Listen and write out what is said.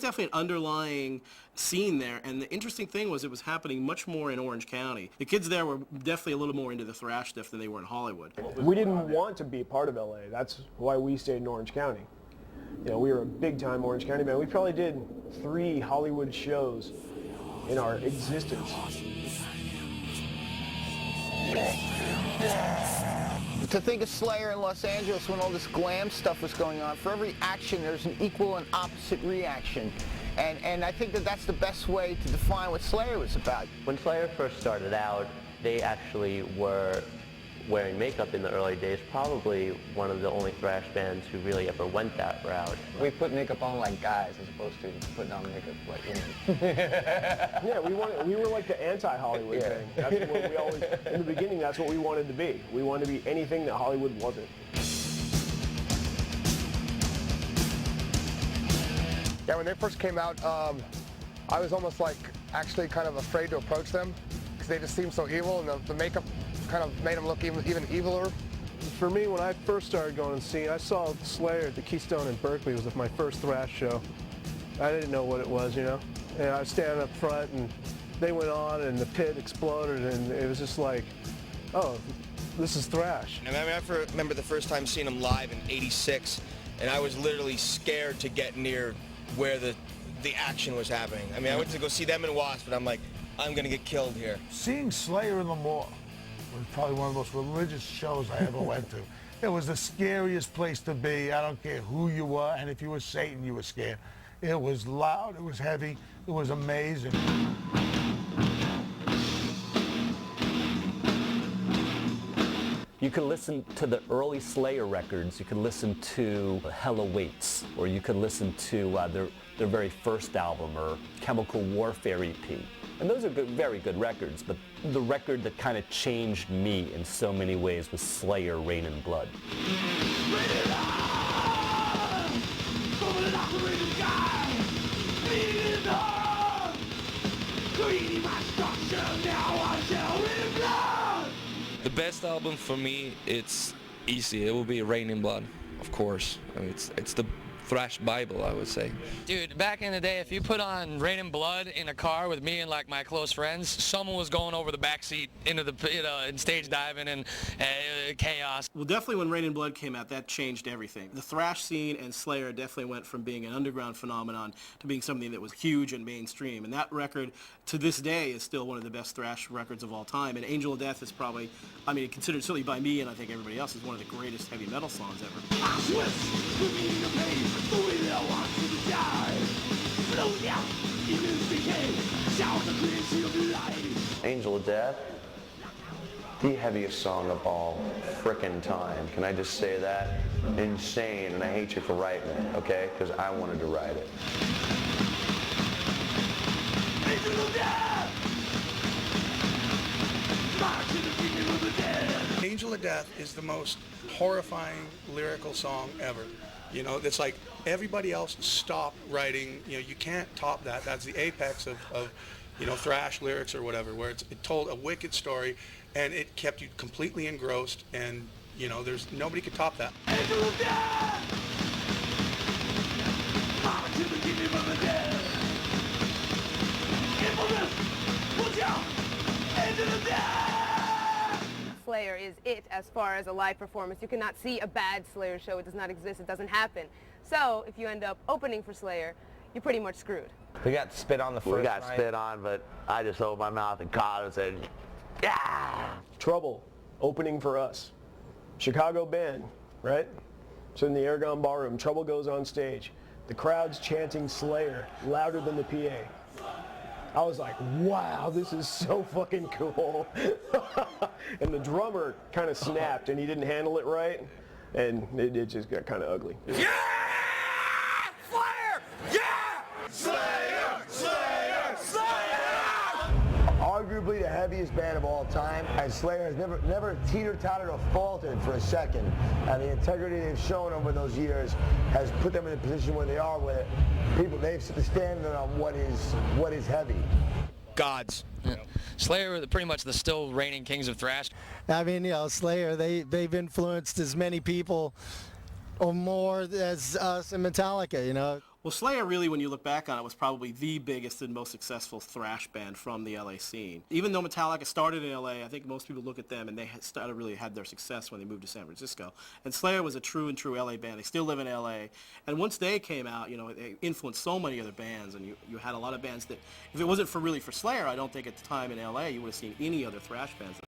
definitely an underlying scene there, and the interesting thing was it was happening much more in Orange County. The kids there were definitely a little more into the thrash stuff than they were in Hollywood. We didn't want to be part of LA. That's why we stayed in Orange County. You know, we were a big-time Orange County band. We probably did 3 Hollywood shows in our existence. To think of Slayer in Los Angeles when all this glam stuff was going on, for every action there's an equal and opposite reaction. And I think that that's the best way to define what Slayer was about. When Slayer first started out, they actually were wearing makeup in the early days, probably one of the only thrash bands who really ever went that route. We put makeup on like guys as opposed to putting on makeup like women. Yeah, we were like the anti-Hollywood thing. That's what we always, in the beginning, that's what we wanted to be. We wanted to be anything that Hollywood wasn't. Yeah, when they first came out, I was almost like actually kind of afraid to approach them because they just seemed so evil, and the makeup kind of made them look even eviler. For me, when I first started going and seeing, I saw Slayer at the Keystone in Berkeley. It was my first thrash show. I didn't know what it was, you know. And I was standing up front, and they went on, and the pit exploded, and it was just like, oh, this is thrash. I mean, I remember the first time seeing them live in '86, and I was literally scared to get near where the action was happening. I mean, I went to go see them in Wasp, but I'm like, I'm gonna get killed here. Seeing Slayer in the Mall was probably one of the most religious shows I ever went to. It was the scariest place to be. I don't care who you were, and if you were Satan, you were scared. It was loud, it was heavy, it was amazing. You could listen to the early Slayer records, you could listen to Hell Awaits, or you could listen to their very first album, or Chemical Warfare EP. And those are very good records, but the record that kind of changed me in so many ways was Slayer, Rain and Blood. The best album for me, it's easy. It will be Rain and Blood, of course. I mean, it's the thrash Bible, I would say. Dude, back in the day, if you put on Rain and Blood in a car with me and like my close friends, someone was going over the back seat into the and stage diving and chaos. Well, definitely when Rain and Blood came out, that changed everything. The thrash scene and Slayer definitely went from being an underground phenomenon to being something that was huge and mainstream. And that record, to this day, is still one of the best thrash records of all time. And Angel of Death is probably, I mean, considered certainly by me and I think everybody else, is one of the greatest heavy metal songs ever. The way that I want you to die. Flow down, even decay. Shout the crazy of life. Angel of Death, the heaviest song of all frickin' time. Can I just say that? Insane, and I hate you for writing it, okay? Because I wanted to write it. Angel of Death! March to the kingdom of the dead. Angel of Death is the most horrifying lyrical song ever. You know, it's like everybody else stopped writing. You know, you can't top that. That's the apex of you know, thrash lyrics or whatever, where it told a wicked story and it kept you completely engrossed, and, you know, there's nobody could top that. Angel of Death! March to the kingdom of the dead. Infamous! Watch out! Angel of Death! Slayer is it as far as a live performance. You cannot see a bad Slayer show. It does not exist. It doesn't happen. So if you end up opening for Slayer, you're pretty much screwed. We got spit on the first night. We got spit on, but I just opened my mouth and caught it and said, yeah! Trouble, opening for us. Chicago band, right? So in the Aragon Ballroom, Trouble goes on stage. The crowd's chanting Slayer louder than the PA. I was like, wow, this is so fucking cool. And the drummer kind of snapped and he didn't handle it right. And it just got kind of ugly. Yeah! Slayer! Yeah! Slayer! Slayer! Slayer! Arguably the heaviest band of all time, and Slayer has never teeter-tottered or faltered for a second. And the integrity they've shown over those years has put them in a position where they are, where people, they've set the standard on what is heavy. Gods. Yeah. Slayer are pretty much the still reigning kings of thrash. I mean, you know, Slayer, they've influenced as many people or more as us and Metallica, you know. Well, Slayer really, when you look back on it, was probably the biggest and most successful thrash band from the LA scene. Even though Metallica started in LA, I think most people look at them and they had their success when they moved to San Francisco. And Slayer was a true LA band. They still live in LA. And once they came out, you know, they influenced so many other bands, and you had a lot of bands that, if it wasn't for Slayer, I don't think at the time in LA you would have seen any other thrash bands.